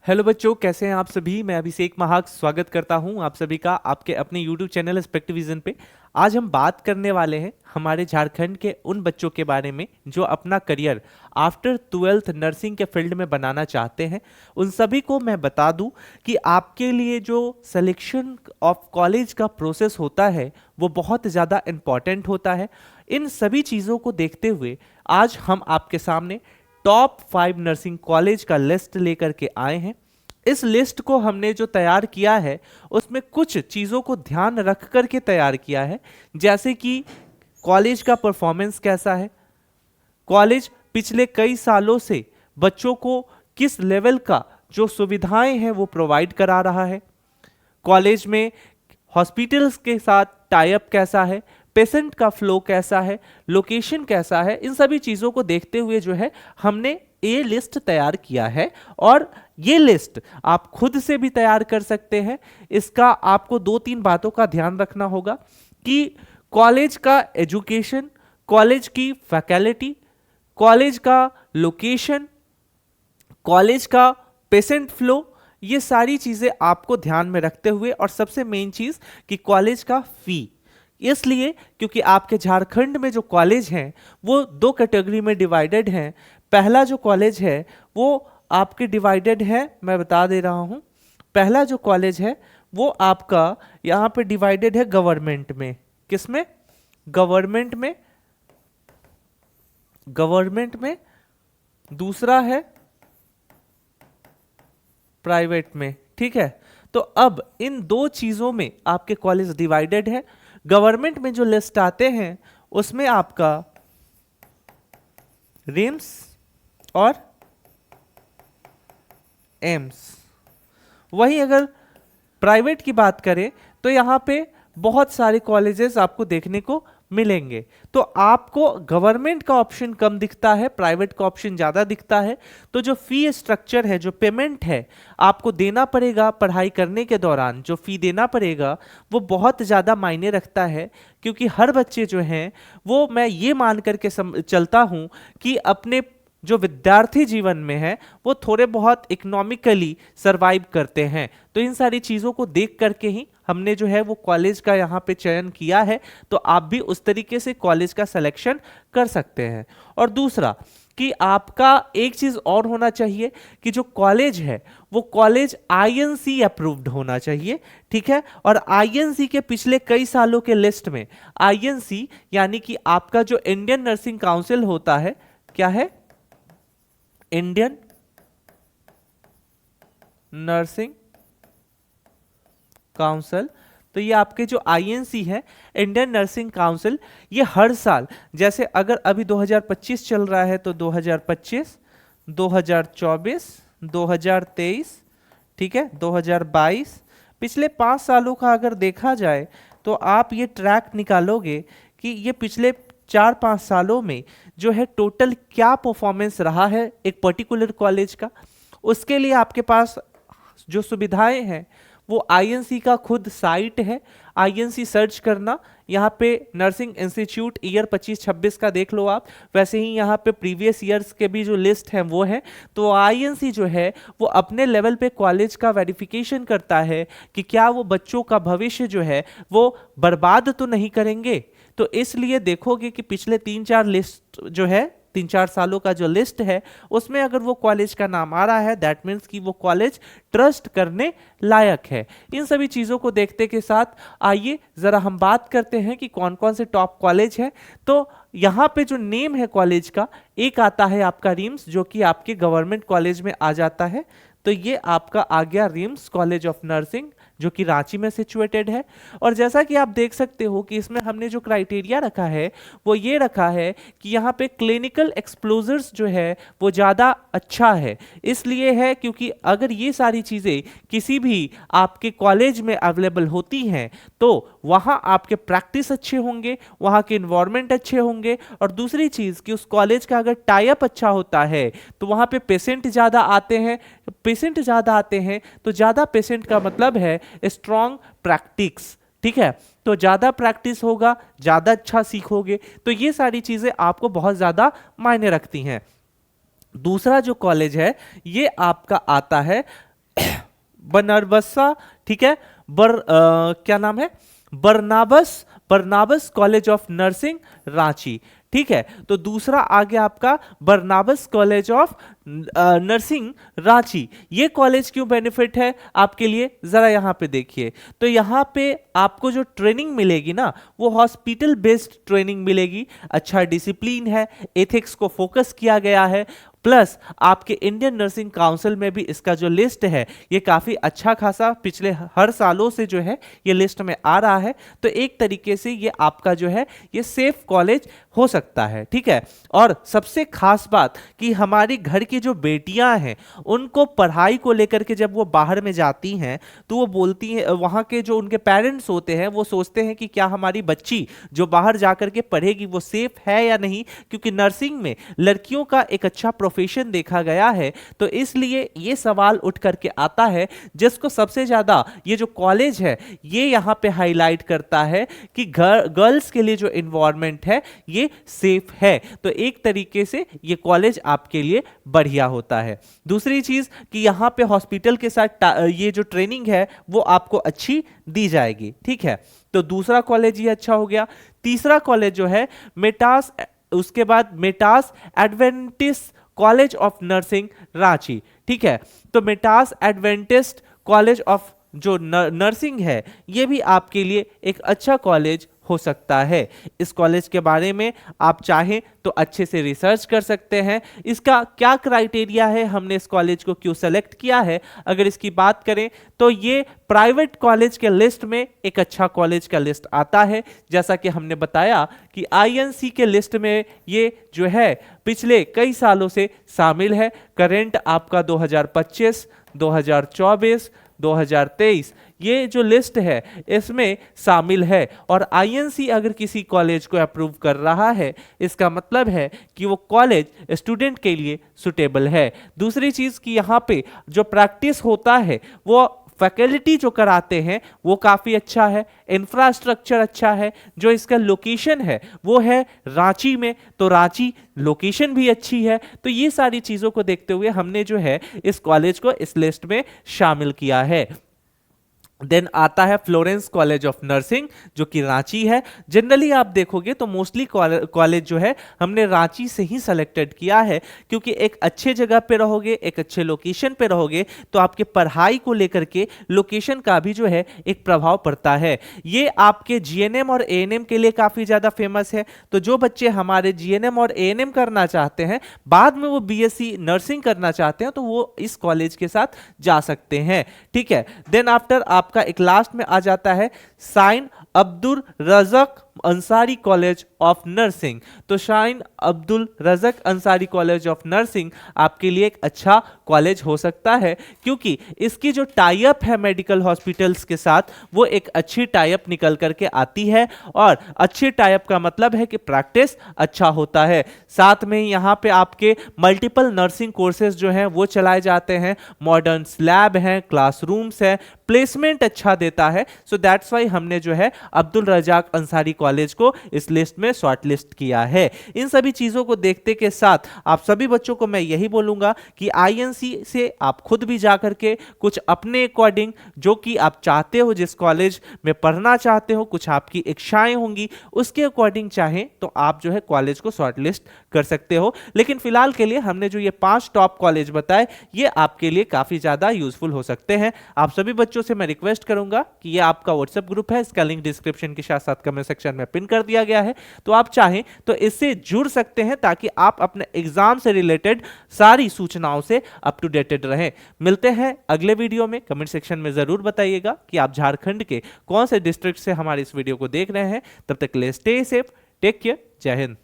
Hello बच्चों, कैसे हैं आप सभी। मैं अभिषेक महाग स्वागत करता हूं आप सभी का आपके अपने यूट्यूब चैनल स्पेक्टिविजन पे। आज हम बात करने वाले हैं हमारे झारखंड के उन बच्चों के बारे में जो अपना करियर आफ्टर 12th नर्सिंग के फील्ड में बनाना चाहते हैं। उन सभी को मैं बता दूं कि आपके लिए जो सिलेक्शन ऑफ कॉलेज का प्रोसेस होता है वो बहुत ज़्यादा इम्पॉर्टेंट होता है। इन सभी चीज़ों को देखते हुए आज हम आपके सामने टॉप 5 नर्सिंग कॉलेज का लिस्ट लेकर के आए हैं। इस लिस्ट को हमने जो तैयार किया है उसमें कुछ चीज़ों को ध्यान रख करके तैयार किया है, जैसे कि कॉलेज का परफॉर्मेंस कैसा है, कॉलेज पिछले कई सालों से बच्चों को किस लेवल का जो सुविधाएं हैं वो प्रोवाइड करा रहा है, कॉलेज में हॉस्पिटल्स के साथ टाई अप कैसा है, पेशेंट का फ्लो कैसा है, लोकेशन कैसा है। इन सभी चीज़ों को देखते हुए जो है हमने ये लिस्ट तैयार किया है। और ये लिस्ट आप खुद से भी तैयार कर सकते हैं। इसका आपको 2-3 बातों का ध्यान रखना होगा कि कॉलेज का एजुकेशन, कॉलेज की फैकल्टी, कॉलेज का लोकेशन, कॉलेज का पेशेंट फ्लो, ये सारी चीज़ें आपको ध्यान में रखते हुए, और सबसे मेन चीज़ कि कॉलेज का फी। इसलिए क्योंकि आपके झारखंड में जो कॉलेज हैं वो 2 कैटेगरी में डिवाइडेड हैं। पहला जो कॉलेज है वो आपके डिवाइडेड है, मैं बता दे रहा हूँ। पहला जो कॉलेज है वो आपका यहाँ पे डिवाइडेड है गवर्नमेंट में। किसमें? गवर्नमेंट में। गवर्नमेंट में। दूसरा है प्राइवेट में। ठीक है, तो अब इन 2 चीज़ों में आपके कॉलेज डिवाइडेड है। गवर्नमेंट में जो लिस्ट आते हैं उसमें आपका रिम्स और एम्स। वहीं अगर प्राइवेट की बात करें तो यहाँ पे बहुत सारे कॉलेजेस आपको देखने को मिलेंगे। तो आपको गवर्नमेंट का ऑप्शन कम दिखता है, प्राइवेट का ऑप्शन ज़्यादा दिखता है। तो जो फी स्ट्रक्चर है, जो पेमेंट है आपको देना पड़ेगा पढ़ाई करने के दौरान, जो फी देना पड़ेगा वो बहुत ज़्यादा मायने रखता है। क्योंकि हर बच्चे जो हैं वो, मैं ये मान करके चलता हूँ कि अपने जो विद्यार्थी जीवन में है वो थोड़े बहुत इकोनॉमिकली सरवाइव करते हैं। तो इन सारी चीज़ों को देख करके ही हमने जो है वो कॉलेज का यहाँ पे चयन किया है। तो आप भी उस तरीके से कॉलेज का सिलेक्शन कर सकते हैं। और दूसरा कि आपका एक चीज़ और होना चाहिए कि जो कॉलेज है वो कॉलेज आईएनसी अप्रूव्ड होना चाहिए। ठीक है, और आईएनसी के पिछले कई सालों के लिस्ट में, आईएनसी यानी कि आपका जो इंडियन नर्सिंग काउंसिल होता है, क्या है? Indian nursing council. तो ये आपके जो आईएनसी है, इंडियन नर्सिंग काउंसिल, ये हर साल, जैसे अगर अभी 2025 चल रहा है तो 2025, 2024, 2023, ठीक है, 2022, पिछले 5 सालों का अगर देखा जाए तो आप ये ट्रैक निकालोगे कि ये पिछले 4-5 सालों में जो है टोटल क्या परफॉर्मेंस रहा है एक पर्टिकुलर कॉलेज का। उसके लिए आपके पास जो सुविधाएं हैं वो आईएनसी का खुद साइट है, आईएनसी सर्च करना। यहाँ पे नर्सिंग इंस्टीट्यूट ईयर 25-26 का देख लो आप। वैसे ही यहाँ पे प्रीवियस ईयर्स के भी जो लिस्ट है वो है। तो आईएनसी जो है वो अपने लेवल पे कॉलेज का वेरिफिकेशन करता है कि क्या वो बच्चों का भविष्य जो है वो बर्बाद तो नहीं करेंगे। तो इसलिए देखोगे कि पिछले 3-4 लिस्ट जो है, 3-4 सालों का जो लिस्ट है उसमें अगर वो कॉलेज का नाम आ रहा है, दैट मीन्स कि वो कॉलेज ट्रस्ट करने लायक है। इन सभी चीज़ों को देखते के साथ आइए ज़रा हम बात करते हैं कि कौन कौन से टॉप कॉलेज हैं। तो यहाँ पे जो नेम है कॉलेज का, एक आता है आपका रिम्स, जो कि आपके गवर्नमेंट कॉलेज में आ जाता है। तो ये आपका आ गया रिम्स कॉलेज ऑफ नर्सिंग, जो कि रांची में सिचुएटेड है। और जैसा कि आप देख सकते हो कि इसमें हमने जो क्राइटेरिया रखा है वो ये रखा है कि यहाँ पे क्लिनिकल एक्सप्लोजर्स जो है वो ज़्यादा अच्छा है। इसलिए है क्योंकि अगर ये सारी चीज़ें किसी भी आपके कॉलेज में अवेलेबल होती हैं तो वहाँ आपके प्रैक्टिस अच्छे होंगे, वहाँ के इन्वायरमेंट अच्छे होंगे, और दूसरी चीज़ कि उस कॉलेज का अगर टाई अप अच्छा होता है तो वहाँ पे पेशेंट ज़्यादा आते हैं। पेशेंट ज़्यादा आते हैं तो ज़्यादा पेशेंट का मतलब है स्ट्रॉन्ग प्रैक्टिस। ठीक है, तो ज़्यादा प्रैक्टिस होगा, ज़्यादा अच्छा सीखोगे। तो ये सारी चीज़ें आपको बहुत ज़्यादा मायने रखती हैं। दूसरा जो कॉलेज है ये आपका आता है बनारबसा, ठीक है, क्या नाम है, Barnabas college of nursing Ranchi, ठीक है। तो दूसरा आ गया आपका Barnabas college of nursing Ranchi. ये कॉलेज क्यों बेनिफिट है आपके लिए, जरा यहाँ पे देखिए। तो यहाँ पे आपको जो ट्रेनिंग मिलेगी ना, वो हॉस्पिटल बेस्ड ट्रेनिंग मिलेगी, अच्छा डिसिप्लिन है, एथिक्स को फोकस किया गया है, प्लस आपके इंडियन नर्सिंग काउंसिल में भी इसका जो लिस्ट है ये काफ़ी अच्छा खासा पिछले हर सालों से जो है ये लिस्ट में आ रहा है। तो एक तरीके से ये आपका जो है ये सेफ कॉलेज हो सकता है, ठीक है। और सबसे खास बात कि हमारी घर की जो बेटियां हैं उनको पढ़ाई को लेकर के जब वो बाहर में जाती हैं तो वो बोलती हैं, वहाँ के जो उनके पेरेंट्स होते हैं वो सोचते हैं कि क्या हमारी बच्ची जो बाहर जाकर के पढ़ेगी वो सेफ है या नहीं, क्योंकि नर्सिंग में लड़कियों का एक अच्छा प्रोफेशन देखा गया है। तो इसलिए ये सवाल उठ करके आता है, जिसको सबसे ज्यादा ये जो कॉलेज है ये यहाँ पे हाईलाइट करता है कि गर्ल्स के लिए जो इन्वायरमेंट है ये सेफ है। तो एक तरीके से ये कॉलेज आपके लिए बढ़िया होता है। दूसरी चीज कि यहाँ पे हॉस्पिटल के साथ ये जो ट्रेनिंग है वो आपको अच्छी दी जाएगी, ठीक है। तो दूसरा कॉलेज ये अच्छा हो गया। तीसरा कॉलेज जो है मेटास, उसके बाद Metas Adventist college of nursing Ranchi, ठीक है। तो मेटास एडवेंटिस्ट कॉलेज ऑफ जो नर्सिंग है ये भी आपके लिए एक अच्छा कॉलेज हो सकता है। इस कॉलेज के बारे में आप चाहें तो अच्छे से रिसर्च कर सकते हैं। इसका क्या क्राइटेरिया है, हमने इस कॉलेज को क्यों सेलेक्ट किया है, अगर इसकी बात करें तो ये प्राइवेट कॉलेज के लिस्ट में एक अच्छा कॉलेज का लिस्ट आता है। जैसा कि हमने बताया कि आईएनसी के लिस्ट में ये जो है पिछले कई सालों से शामिल है। करेंट आपका 2025, 2024, 2023 ये जो लिस्ट है इसमें शामिल है। और आईएनसी अगर किसी कॉलेज को अप्रूव कर रहा है इसका मतलब है कि वो कॉलेज स्टूडेंट के लिए सुटेबल है। दूसरी चीज कि यहाँ पे जो प्रैक्टिस होता है वो फैकल्टी जो कराते हैं वो काफ़ी अच्छा है, इंफ्रास्ट्रक्चर अच्छा है। जो इसका लोकेशन है वो है रांची में, तो रांची लोकेशन भी अच्छी है। तो ये सारी चीज़ों को देखते हुए हमने जो है इस कॉलेज को इस लिस्ट में शामिल किया है। देन आता है फ्लोरेंस कॉलेज ऑफ नर्सिंग जो कि रांची है। जनरली आप देखोगे तो मोस्टली कॉलेज जो है हमने रांची से ही सेलेक्टेड किया है, क्योंकि एक अच्छे जगह पे रहोगे, एक अच्छे लोकेशन पे रहोगे तो आपके पढ़ाई को लेकर के लोकेशन का भी जो है एक प्रभाव पड़ता है। ये आपके जीएनएम और एएनएम के लिए काफ़ी ज़्यादा फेमस है। तो जो बच्चे हमारे जीएनएम और एएनएम करना चाहते हैं, बाद में वो बीएससी नर्सिंग करना चाहते हैं, तो वो इस कॉलेज के साथ जा सकते हैं, ठीक है। देन आफ्टर आपका एक लास्ट में आ जाता है Shine Abdul Razak Ansari college of nursing. तो Shine Abdul Razak Ansari college of nursing आपके लिए एक अच्छा कॉलेज हो सकता है, क्योंकि इसकी जो टाई अप है मेडिकल हॉस्पिटल्स के साथ वो एक अच्छी टाई अप निकल करके आती है। और अच्छी टाई अप का मतलब है कि प्रैक्टिस अच्छा होता है। साथ में यहाँ पे आपके मल्टीपल नर्सिंग कोर्सेज जो हैं वो चलाए जाते हैं, मॉडर्न लैब हैं, क्लासरूम्स हैं, प्लेसमेंट अच्छा देता है। सो दैट्स वाई हमने जो है अब्दुल रज़ाक अंसारी कॉलेज को इस लिस्ट में शॉर्ट लिस्ट किया है। इन सभी चीजों को देखते के साथ आप सभी बच्चों को मैं यही बोलूंगा कि आईएनसी से आप खुद भी जाकर के कुछ अपने अकॉर्डिंग जो कि आप चाहते हो, जिस कॉलेज में पढ़ना चाहते हो, कुछ आपकी इच्छाएं होंगी, उसके अकॉर्डिंग चाहें तो आप जो है कॉलेज को शॉर्ट लिस्ट कर सकते हो। लेकिन फिलहाल के लिए हमने जो ये 5 टॉप कॉलेज बताए ये आपके लिए काफी ज्यादा यूजफुल हो सकते हैं। आप सभी बच्चों से मैं रिक्वेस्ट करूंगा कि ये आपका व्हाट्सएप ग्रुप है, इसका लिंक डिस्क्रिप्शन के साथ साथ कमेंट सेक्शन में पिन कर दिया गया है, तो आप चाहें तो इससे जुड़ सकते हैं ताकि आप अपने एग्जाम से रिलेटेड सारी सूचनाओं से अप टू डेटेड रहें। मिलते हैं अगले वीडियो में। कमेंट सेक्शन में जरूर बताइएगा कि आप झारखंड के कौन से डिस्ट्रिक्ट से हमारे इस वीडियो को देख रहे हैं। तब तक के लिए स्टे सेफ, टेक केयर, जय हिंद।